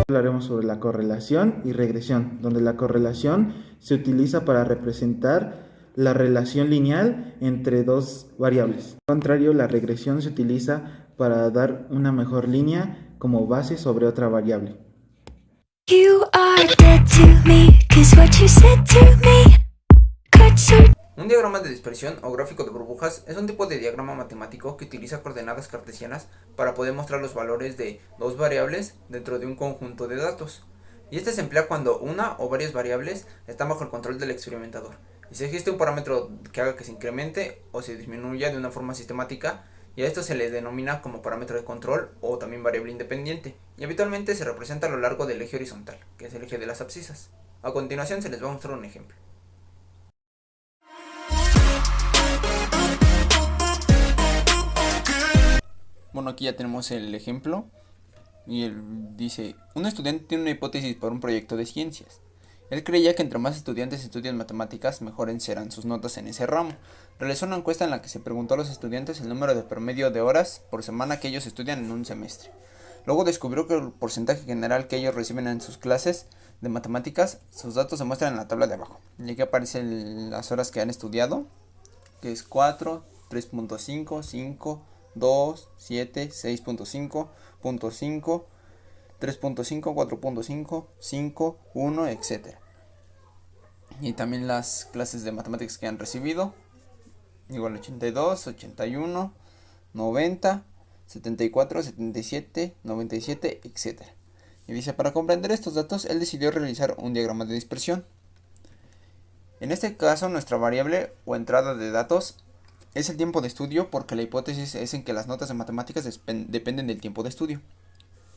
Hablaremos sobre la correlación y regresión, donde la correlación se utiliza para representar la relación lineal entre dos variables. Al contrario, la regresión se utiliza para dar una mejor línea como base sobre otra variable. You are dead to me, 'cause what you said to me cut so. Un diagrama de dispersión o gráfico de burbujas es un tipo de diagrama matemático que utiliza coordenadas cartesianas para poder mostrar los valores de dos variables dentro de un conjunto de datos. Y este se emplea cuando una o varias variables están bajo el control del experimentador. Y si existe un parámetro que haga que se incremente o se disminuya de una forma sistemática, y a esto se le denomina como parámetro de control o también variable independiente. Y habitualmente se representa a lo largo del eje horizontal, que es el eje de las abscisas. A continuación se les va a mostrar un ejemplo. Bueno, aquí ya tenemos el ejemplo y él dice, un estudiante tiene una hipótesis para un proyecto de ciencias. Él creía que entre más estudiantes estudian matemáticas, mejores serán sus notas en ese ramo. Realizó una encuesta en la que se preguntó a los estudiantes el número de promedio de horas por semana que ellos estudian en un semestre. Luego descubrió que el porcentaje general que ellos reciben en sus clases de matemáticas, sus datos se muestran en la tabla de abajo. Y aquí aparecen las horas que han estudiado, que es 4, 3.5, 5, 2, 7, 6.5, 0.5, 3.5, 4.5, 5, 1, etc. Y también las clases de matemáticas que han recibido, igual 82, 81, 90, 74, 77, 97, etc. Y dice, para comprender estos datos, él decidió realizar un diagrama de dispersión. En este caso, nuestra variable o entrada de datos es el tiempo de estudio, porque la hipótesis es en que las notas de matemáticas dependen del tiempo de estudio.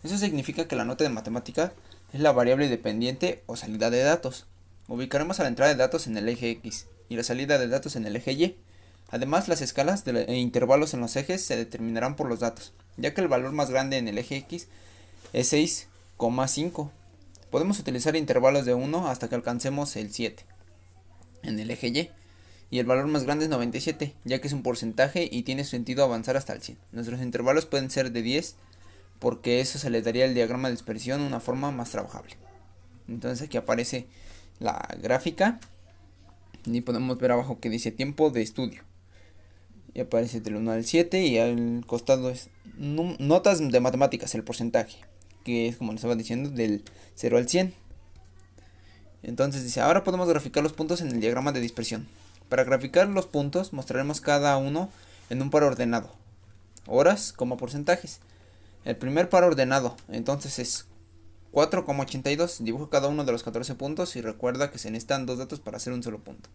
Eso significa que la nota de matemática es la variable dependiente o salida de datos. Ubicaremos a la entrada de datos en el eje X y la salida de datos en el eje Y. Además, las escalas e intervalos en los ejes se determinarán por los datos, ya que el valor más grande en el eje X es 6,5. Podemos utilizar intervalos de 1 hasta que alcancemos el 7 en el eje Y. Y el valor más grande es 97, ya que es un porcentaje y tiene sentido avanzar hasta el 100. Nuestros intervalos pueden ser de 10, porque eso se le daría al diagrama de dispersión una forma más trabajable. Entonces aquí aparece la gráfica y podemos ver abajo que dice tiempo de estudio. Y aparece del 1 al 7 y al costado es notas de matemáticas, el porcentaje, que es como les estaba diciendo del 0 al 100. Entonces dice, ahora podemos graficar los puntos en el diagrama de dispersión. Para graficar los puntos mostraremos cada uno en un par ordenado, horas como porcentajes. El primer par ordenado entonces es 4,82, dibujo cada uno de los 14 puntos y recuerda que se necesitan dos datos para hacer un solo punto.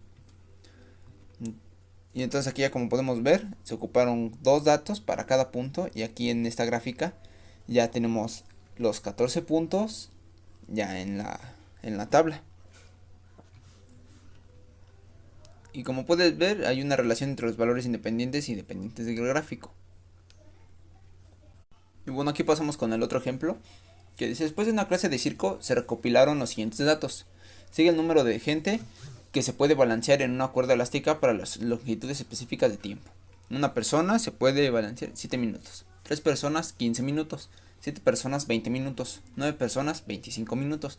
Y entonces aquí ya, como podemos ver, se ocuparon dos datos para cada punto, y aquí en esta gráfica ya tenemos los 14 puntos ya en la tabla. Y como puedes ver, hay una relación entre los valores independientes y dependientes del gráfico. Y bueno, aquí pasamos con el otro ejemplo, que dice, después de una clase de circo se recopilaron los siguientes datos. Sigue el número de gente que se puede balancear en una cuerda elástica para las longitudes específicas de tiempo. Una persona se puede balancear 7 minutos, 3 personas 15 minutos, 7 personas 20 minutos, 9 personas 25 minutos,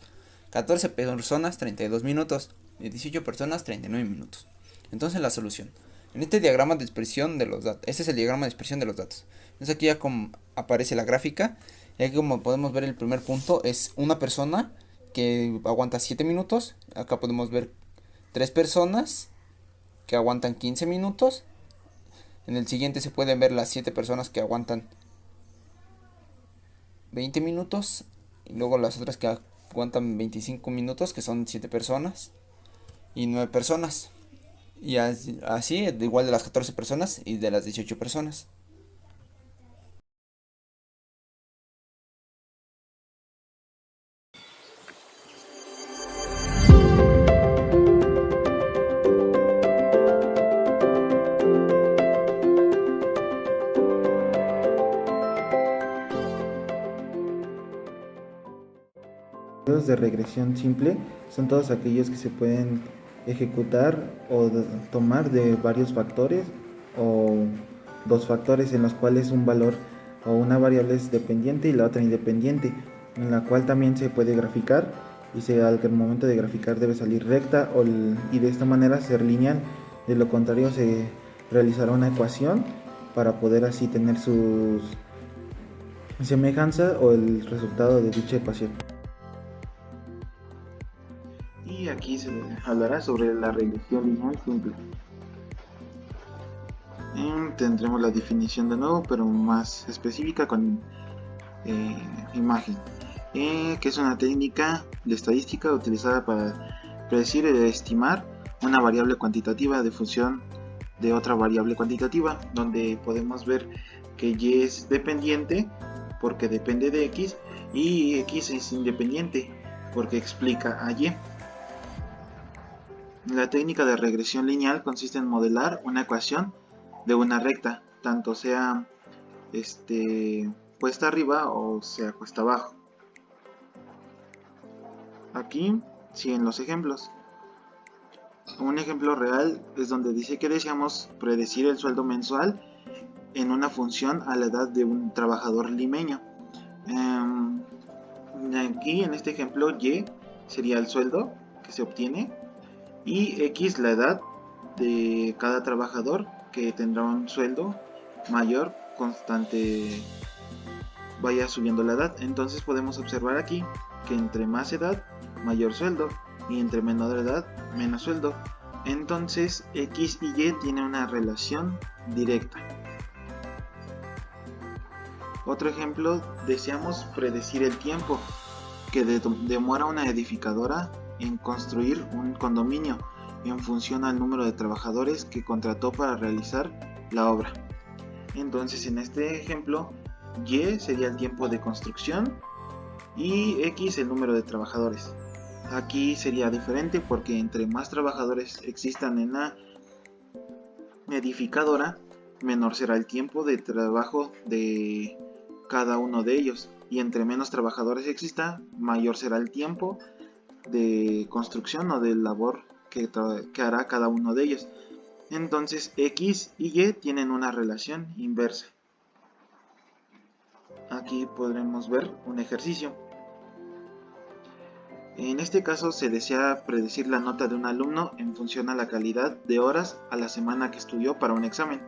14 personas 32 minutos y 18 personas 39 minutos. Entonces la solución. En este diagrama de dispersión de los datos, este es el diagrama de dispersión de los datos. Entonces aquí ya como aparece la gráfica, y aquí como podemos ver el primer punto es una persona que aguanta 7 minutos. Acá podemos ver 3 personas que aguantan 15 minutos. En el siguiente se pueden ver las 7 personas que aguantan 20 minutos. Y luego las otras que aguantan 25 minutos, que son 7 personas y 9 personas. Y así, igual de las 14 personas y de las 18 personas. Los de regresión simple son todos aquellos que se pueden ejecutar o tomar de varios factores o dos factores en los cuales un valor o una variable es dependiente y la otra independiente. en la cual también se puede graficar y al momento de graficar debe salir recta y de esta manera ser lineal. De lo contrario se realizará una ecuación para poder así tener su semejanza o el resultado de dicha ecuación. Y aquí se hablará sobre la regresión lineal simple. Tendremos la definición de nuevo, pero más específica con imagen, que es una técnica de estadística utilizada para predecir y estimar una variable cuantitativa de función de otra variable cuantitativa, donde podemos ver que y es dependiente porque depende de x y x es independiente porque explica a y. La técnica de regresión lineal consiste en modelar una ecuación de una recta, tanto sea cuesta arriba o sea cuesta abajo. Aquí siguen los ejemplos. Un ejemplo real es donde dice que deseamos predecir el sueldo mensual en una función a la edad de un trabajador limeño. Aquí en este ejemplo y sería el sueldo que se obtiene y x la edad de cada trabajador, que tendrá un sueldo mayor constante, vaya subiendo la edad. Entonces podemos observar aquí que entre más edad mayor sueldo y entre menor edad menos sueldo. Entonces x y y tienen una relación directa. Otro ejemplo, deseamos predecir el tiempo que demora una edificadora en construir un condominio en función al número de trabajadores que contrató para realizar la obra. Entonces en este ejemplo y sería el tiempo de construcción y x el número de trabajadores. Aquí sería diferente porque entre más trabajadores existan en la edificadora, menor será el tiempo de trabajo de cada uno de ellos, y entre menos trabajadores exista, mayor será el tiempo de construcción o de labor que hará cada uno de ellos. Entonces x y y tienen una relación inversa. Aquí podremos ver un ejercicio. En este caso se desea predecir la nota de un alumno en función a la calidad de horas a la semana que estudió para un examen.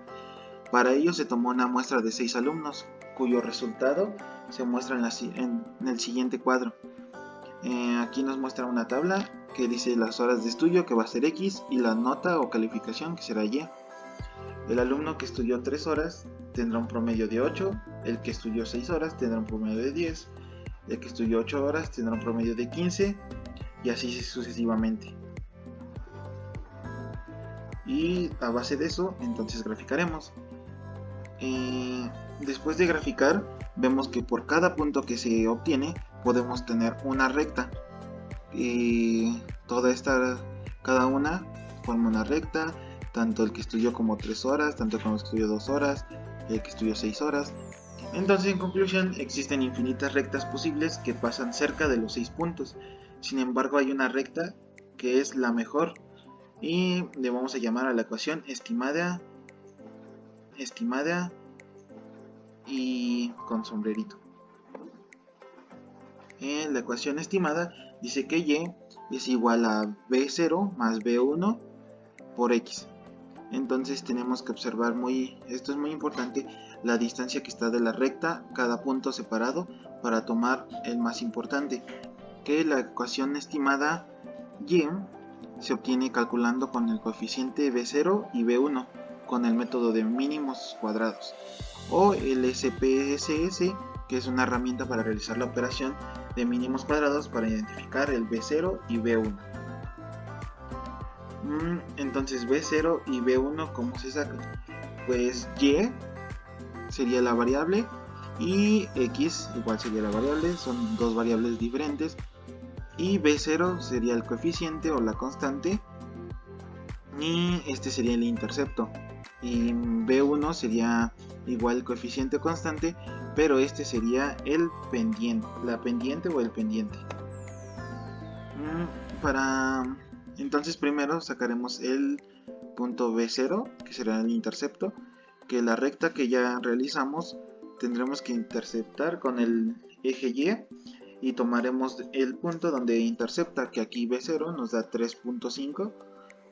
Para ello se tomó una muestra de 6 alumnos, cuyo resultado se muestra en el siguiente cuadro. Aquí nos muestra una tabla que dice las horas de estudio, que va a ser x, y la nota o calificación, que será y. El alumno que estudió 3 horas tendrá un promedio de 8, el que estudió 6 horas tendrá un promedio de 10, el que estudió 8 horas tendrá un promedio de 15, y así sucesivamente. Y a base de eso, entonces graficaremos. Después de graficar, vemos que por cada punto que se obtiene, podemos tener una recta. Cada una forma una recta, tanto el que estudió como 3 horas, tanto como el que estudió 2 horas, el que estudió 6 horas. Entonces, en conclusión, existen infinitas rectas posibles que pasan cerca de los 6 puntos. Sin embargo, hay una recta que es la mejor y le vamos a llamar a la ecuación estimada y con sombrerito. La ecuación estimada dice que y es igual a b0 más b1 por x. Entonces tenemos que observar esto es muy importante, la distancia que está de la recta, cada punto separado, para tomar el más importante, que la ecuación estimada y se obtiene calculando con el coeficiente b0 y b1 con el método de mínimos cuadrados, o el SPSS, que es una herramienta para realizar la operación de mínimos cuadrados para identificar el b0 y b1. Entonces b0 y b1, ¿cómo se sacan? Pues y sería la variable y x igual sería la variable, son dos variables diferentes, y b0 sería el coeficiente o la constante y este sería el intercepto, y b1 sería igual el coeficiente constante, pero este sería el pendiente, la pendiente o el pendiente. Entonces primero sacaremos el punto b0, que será el intercepto, que la recta que ya realizamos tendremos que interceptar con el eje y, y tomaremos el punto donde intercepta, que aquí B0 nos da 3.5,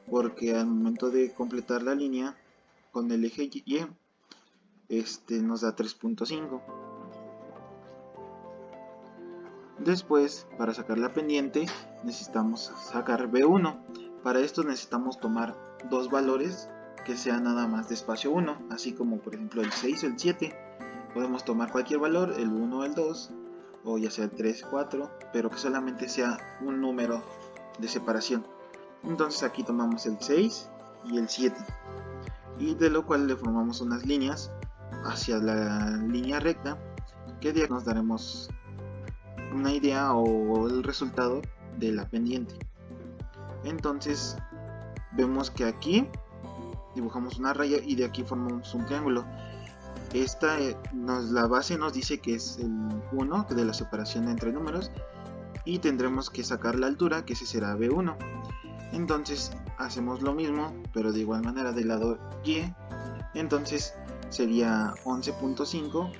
porque al momento de completar la línea con el eje Y, nos da 3.5. Después, para sacar la pendiente, necesitamos sacar B1. Para esto necesitamos tomar dos valores que sean nada más de espacio 1, así como por ejemplo el 6 o el 7. Podemos tomar cualquier valor, el 1 o el 2, o ya sea el 3 o 4, pero que solamente sea un número de separación. Entonces aquí tomamos el 6 y el 7, y de lo cual le formamos unas líneas hacia la línea recta, que de ahí nos daremos una idea o el resultado de la pendiente. Entonces vemos que aquí dibujamos una raya y de aquí formamos un triángulo. La base nos dice que es el 1 de la separación entre números, y tendremos que sacar la altura, que ese será B1. Entonces hacemos lo mismo, pero de igual manera del lado Y. Entonces sería 11.5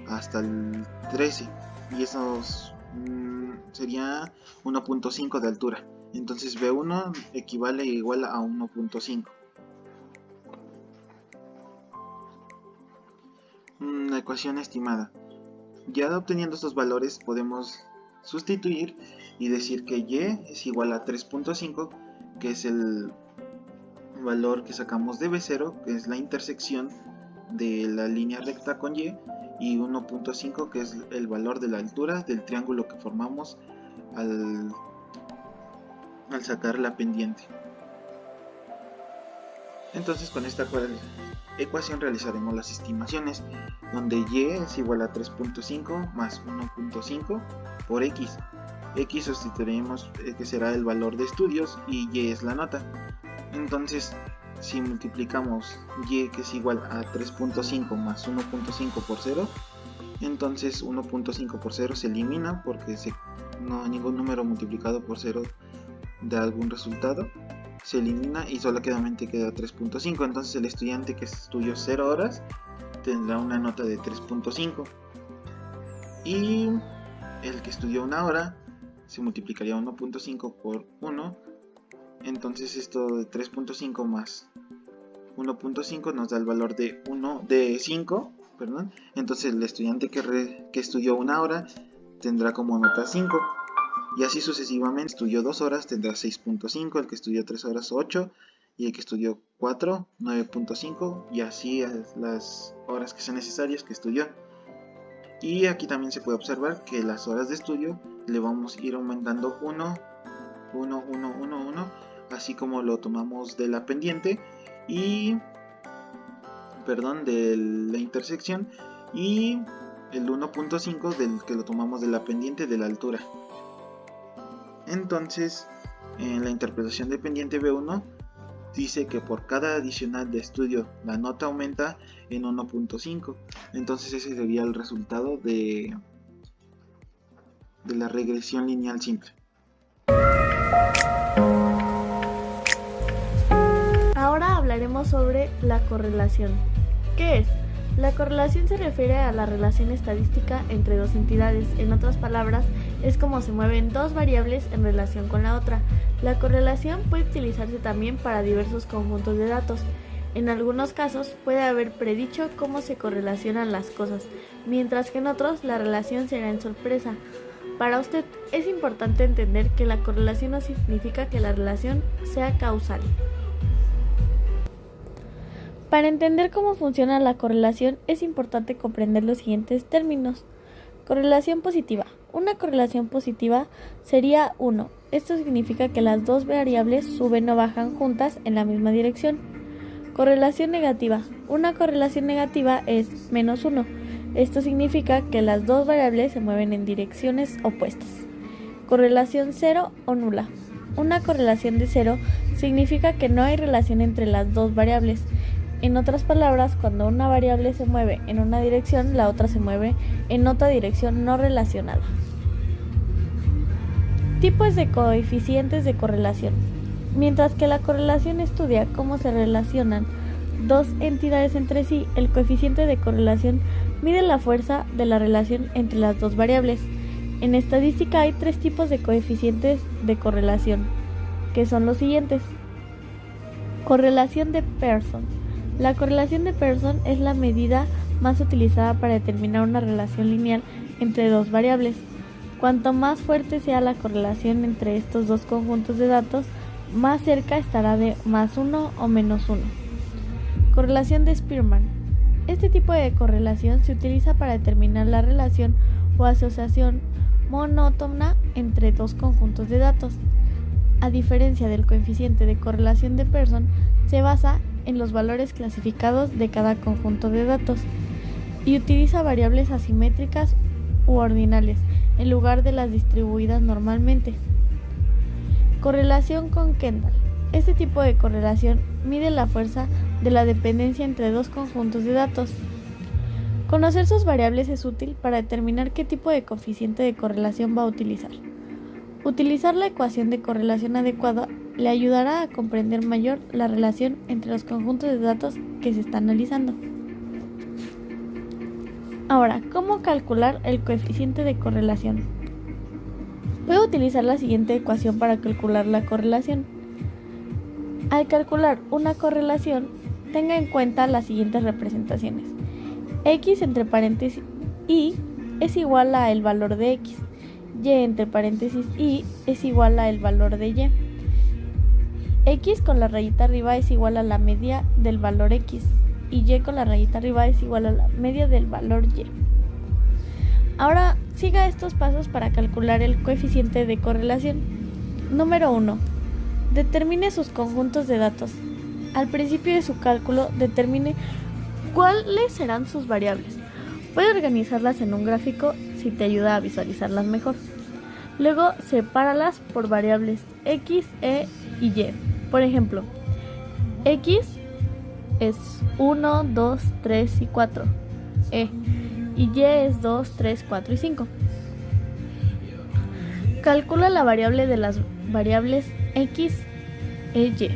hasta el 13, y eso sería 1.5 de altura. Entonces B1 equivale igual a 1.5. La ecuación estimada. Ya obteniendo estos valores podemos sustituir y decir que Y es igual a 3.5, que es el valor que sacamos de B0, que es la intersección de la línea recta con Y, 1.5, que es el valor de la altura del triángulo que formamos al sacar la pendiente. Entonces con esta ecuación realizaremos las estimaciones, donde Y es igual a 3.5 más 1.5 por X. X sustituiremos que será el valor de estudios y Y es la nota. Entonces si multiplicamos Y, que es igual a 3.5 más 1.5 por 0, entonces 1.5 por 0 se elimina, porque no hay ningún número multiplicado por 0 da algún resultado, se elimina y solamente queda 3.5. Entonces el estudiante que estudió 0 horas tendrá una nota de 3.5, y el que estudió 1 hora se multiplicaría 1.5 por 1. Entonces esto de 3.5 más 1.5 nos da el valor de 5. Entonces el estudiante que estudió 1 hora tendrá como nota 5. Y así sucesivamente. Estudió 2 horas tendrá 6.5, el que estudió 3 horas 8, y el que estudió 4, 9.5, y así las horas que sean necesarias que estudió. Y aquí también se puede observar que las horas de estudio le vamos a ir aumentando 1, así como lo tomamos de la pendiente de la intersección, y el 1.5 del que lo tomamos de la pendiente de la altura. Entonces, en la interpretación de pendiente B1 dice que por cada adicional de estudio la nota aumenta en 1.5. Entonces ese sería el resultado de la regresión lineal simple. Ahora hablaremos sobre la correlación. ¿Qué es? La correlación se refiere a la relación estadística entre dos entidades. En otras palabras, es como se mueven dos variables en relación con la otra. La correlación puede utilizarse también para diversos conjuntos de datos. En algunos casos puede haber predicho cómo se correlacionan las cosas, mientras que en otros la relación será en sorpresa. Para usted es importante entender que la correlación no significa que la relación sea causal. Para entender cómo funciona la correlación es importante comprender los siguientes términos. Correlación positiva. Una correlación positiva sería 1. Esto significa que las dos variables suben o bajan juntas en la misma dirección. Correlación negativa. Una correlación negativa es menos 1. Esto significa que las dos variables se mueven en direcciones opuestas. Correlación cero o nula. Una correlación de 0 significa que no hay relación entre las dos variables. En otras palabras, cuando una variable se mueve en una dirección, la otra se mueve en otra dirección no relacionada. Tipos de coeficientes de correlación. Mientras que la correlación estudia cómo se relacionan dos entidades entre sí, el coeficiente de correlación mide la fuerza de la relación entre las dos variables. En estadística hay 3 tipos de coeficientes de correlación, que son los siguientes. Correlación de Pearson. La correlación de Pearson es la medida más utilizada para determinar una relación lineal entre dos variables. Cuanto más fuerte sea la correlación entre estos dos conjuntos de datos, más cerca estará de +1 o -1. Correlación de Spearman. Este tipo de correlación se utiliza para determinar la relación o asociación monótona entre dos conjuntos de datos. A diferencia del coeficiente de correlación de Pearson, se basa en los valores clasificados de cada conjunto de datos y utiliza variables asimétricas u ordinales en lugar de las distribuidas normalmente. Correlación con Kendall. Este tipo de correlación mide la fuerza de la dependencia entre dos conjuntos de datos. Conocer sus variables es útil para determinar qué tipo de coeficiente de correlación va a utilizar. Utilizar la ecuación de correlación adecuada le ayudará a comprender mejor la relación entre los conjuntos de datos que se está analizando. Ahora, ¿cómo calcular el coeficiente de correlación? Puedo utilizar la siguiente ecuación para calcular la correlación. Al calcular una correlación, tenga en cuenta las siguientes representaciones. X entre paréntesis y es igual a el valor de X. Y entre paréntesis y es igual a el valor de Y. X con la rayita arriba es igual a la media del valor X. Y Y con la rayita arriba es igual a la media del valor Y. Ahora siga estos pasos para calcular el coeficiente de correlación. Número 1. Determine sus conjuntos de datos. Al principio de su cálculo, determine cuáles serán sus variables. Puede organizarlas en un gráfico si te ayuda a visualizarlas mejor. Luego, sepáralas por variables X, E y Y. Por ejemplo, X es 1, 2, 3 y 4. Y Y es 2, 3, 4 y 5. Calcula la variable de las variables X, E, Y.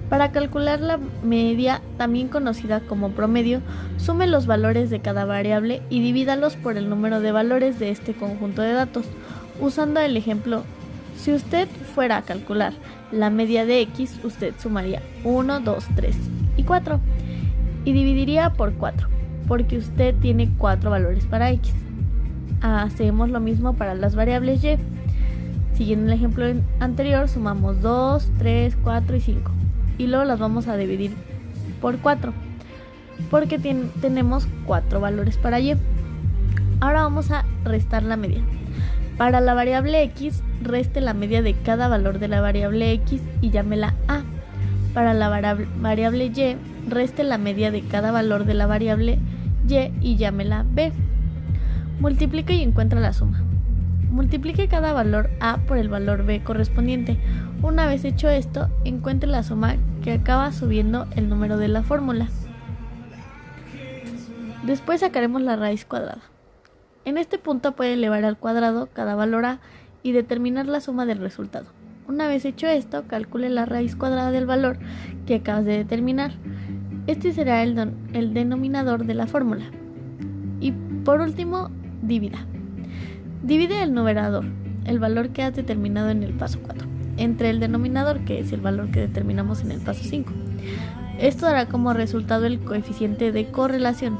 Para calcular la media, también conocida como promedio, sume los valores de cada variable y divídalos por el número de valores de este conjunto de datos. Usando el ejemplo, si usted fuera a calcular la media de X, usted sumaría 1, 2, 3 y 4 y dividiría por 4, porque usted tiene 4 valores para X. Hacemos lo mismo para las variables Y. Siguiendo el ejemplo anterior, sumamos 2, 3, 4 y 5. Y luego las vamos a dividir por 4, porque tenemos 4 valores para Y. Ahora vamos a restar la media. Para la variable X, reste la media de cada valor de la variable X y llámela A. Para la variable Y, reste la media de cada valor de la variable Y llámela B. Multiplique y encuentra la suma. Multiplique cada valor A por el valor B correspondiente. Una vez hecho esto, encuentre la suma que acaba subiendo el número de la fórmula. Después sacaremos la raíz cuadrada. En este punto puede elevar al cuadrado cada valor A y determinar la suma del resultado. Una vez hecho esto, calcule la raíz cuadrada del valor que acabas de determinar. Este será el denominador de la fórmula. Y por último, divida. Divide el numerador, el valor que has determinado en el paso 4, entre el denominador, que es el valor que determinamos en el paso 5. Esto dará como resultado el coeficiente de correlación.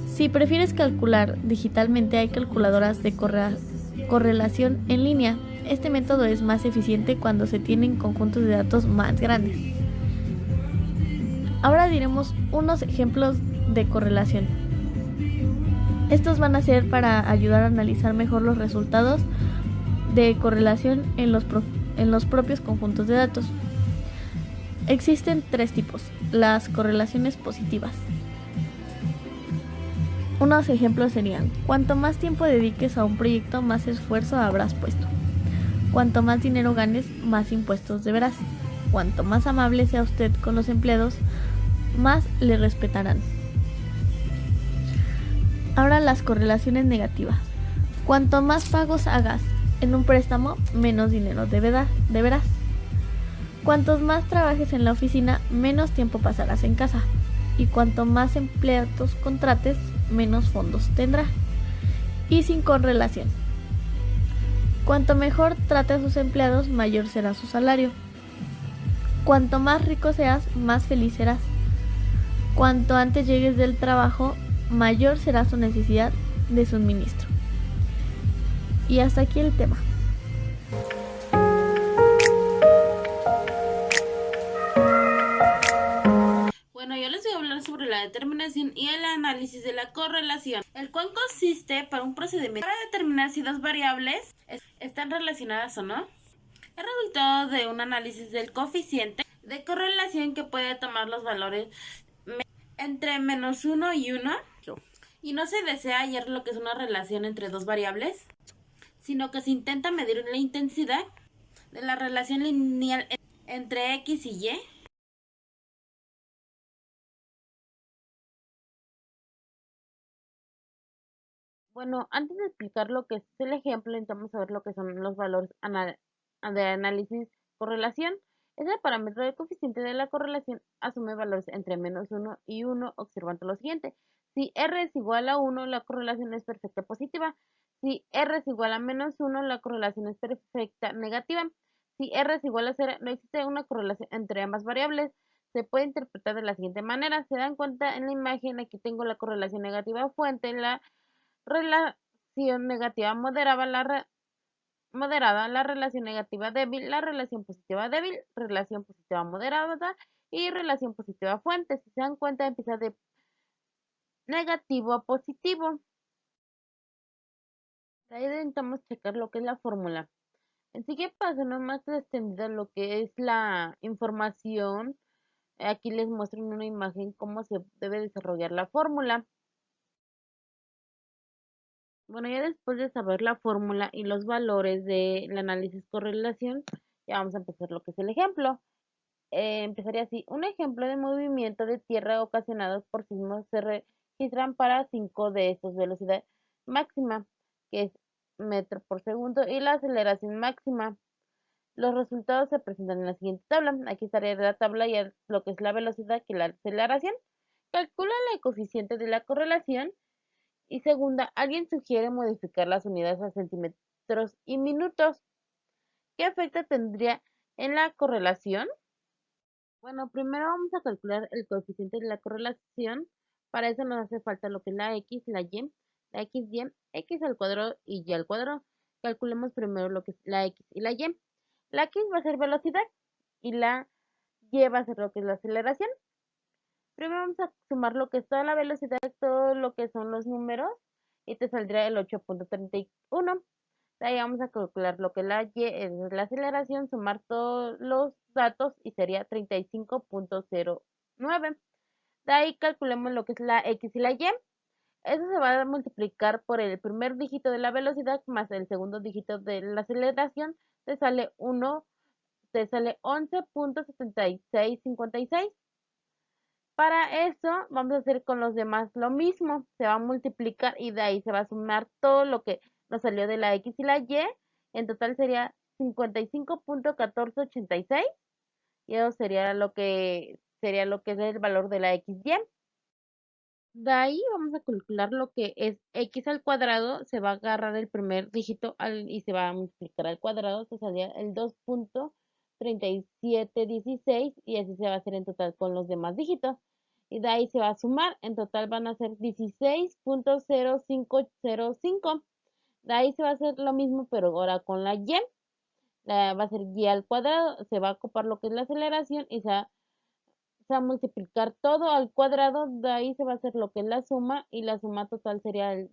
Si prefieres calcular digitalmente, hay calculadoras de correlación en línea. Este método es más eficiente cuando se tienen conjuntos de datos más grandes. Ahora diremos unos ejemplos de correlación. Estos van a ser para ayudar a analizar mejor los resultados de correlación en los propios conjuntos de datos. Existen 3 tipos: las correlaciones positivas. Unos ejemplos serían: cuanto más tiempo dediques a un proyecto, más esfuerzo habrás puesto. Cuanto más dinero ganes, más impuestos deberás. Cuanto más amable sea usted con los empleados, más le respetarán. Ahora las correlaciones negativas. Cuanto más pagos hagas en un préstamo, menos dinero deberás. Cuantos más trabajes en la oficina, menos tiempo pasarás en casa. Y cuanto más empleados contrates, menos fondos tendrá. Y sin correlación. Cuanto mejor trate a sus empleados, mayor será su salario. Cuanto más rico seas, más feliz serás. Cuanto antes llegues del trabajo, mayor será su necesidad de suministro. Y hasta aquí el tema. Bueno, yo les voy a hablar sobre la determinación y el análisis de la correlación, el cual consiste para un procedimiento para determinar si dos variables están relacionadas o no. El resultado de un análisis del coeficiente de correlación que puede tomar los valores entre -1 y 1, y no se desea hallar lo que es una relación entre dos variables, sino que se intenta medir la intensidad de la relación lineal entre X y Y. Bueno, antes de explicar lo que es el ejemplo, intentamos saber lo que son los valores de análisis correlación. Es el parámetro del coeficiente de la correlación, asume valores entre -1 y 1, observando lo siguiente. Si R es igual a 1, la correlación es perfecta positiva. Si R es igual a -1, la correlación es perfecta negativa. Si R es igual a 0, no existe una correlación entre ambas variables. Se puede interpretar de la siguiente manera. Se dan cuenta en la imagen, aquí tengo la correlación negativa fuente, la relación negativa moderada, la relación negativa débil, la relación positiva débil, relación positiva moderada y relación positiva fuente. Si se dan cuenta, empieza de negativo a positivo. De ahí intentamos checar lo que es la fórmula. En siguiente paso, más extendido lo que es la información. Aquí les muestro en una imagen cómo se debe desarrollar la fórmula. Bueno, ya después de saber la fórmula y los valores del análisis correlación, ya vamos a empezar lo que es el ejemplo. Empezaría así. Un ejemplo de movimiento de tierra ocasionado por sismos se registran para 5 de estos: velocidad máxima, que es metro por segundo, y la aceleración máxima. Los resultados se presentan en la siguiente tabla. Aquí estaría la tabla y lo que es la velocidad y la aceleración. Calcula el coeficiente de la correlación. Y segunda, alguien sugiere modificar las unidades a centímetros y minutos. ¿Qué efecto tendría en la correlación? Bueno, primero vamos a calcular el coeficiente de la correlación. Para eso nos hace falta lo que es la X, la XY, X al cuadrado y Y al cuadrado. Calculemos primero lo que es la X y la Y. La X va a ser velocidad y la Y va a ser lo que es la aceleración. Primero vamos a sumar lo que es toda la velocidad, todo lo que son los números, y te saldrá el 8.31. De ahí vamos a calcular lo que es la Y, es la aceleración, sumar todos los datos y sería 35.09. De ahí calculemos lo que es la X y la Y. Eso se va a multiplicar por el primer dígito de la velocidad más el segundo dígito de la aceleración. Te sale 11.7656. Para eso vamos a hacer con los demás lo mismo. Se va a multiplicar y de ahí se va a sumar todo lo que nos salió de la X y la Y. En total sería 55.1486. Y eso sería lo que es el valor de la XY. De ahí vamos a calcular lo que es X al cuadrado. Se va a agarrar el primer dígito y se va a multiplicar al cuadrado. Se saldría el 2.3716 y así se va a hacer en total con los demás dígitos. Y de ahí se va a sumar. En total van a ser 16.0505. De ahí se va a hacer lo mismo, pero ahora con la Y. Va a ser Y al cuadrado. Se va a ocupar lo que es la aceleración y se va a multiplicar todo al cuadrado. De ahí se va a hacer lo que es la suma. Y la suma total sería el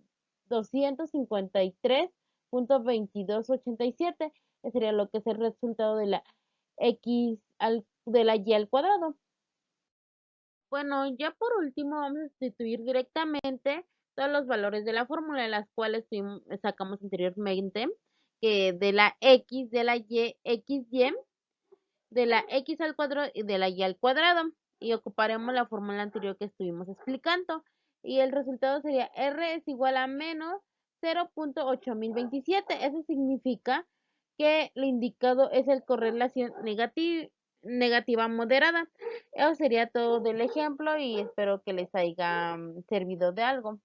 253.2287. Ese sería lo que es el resultado de la de la Y al cuadrado. Bueno, ya por último vamos a sustituir directamente todos los valores de la fórmula, las cuales sacamos anteriormente, que de la X, de la Y, XY, de la X al cuadrado y de la Y al cuadrado. Y ocuparemos la fórmula anterior que estuvimos explicando. Y el resultado sería R es igual a menos 0.8027. Eso significa que lo indicado es el correlación negativa moderada. Eso sería todo del ejemplo y espero que les haya servido de algo.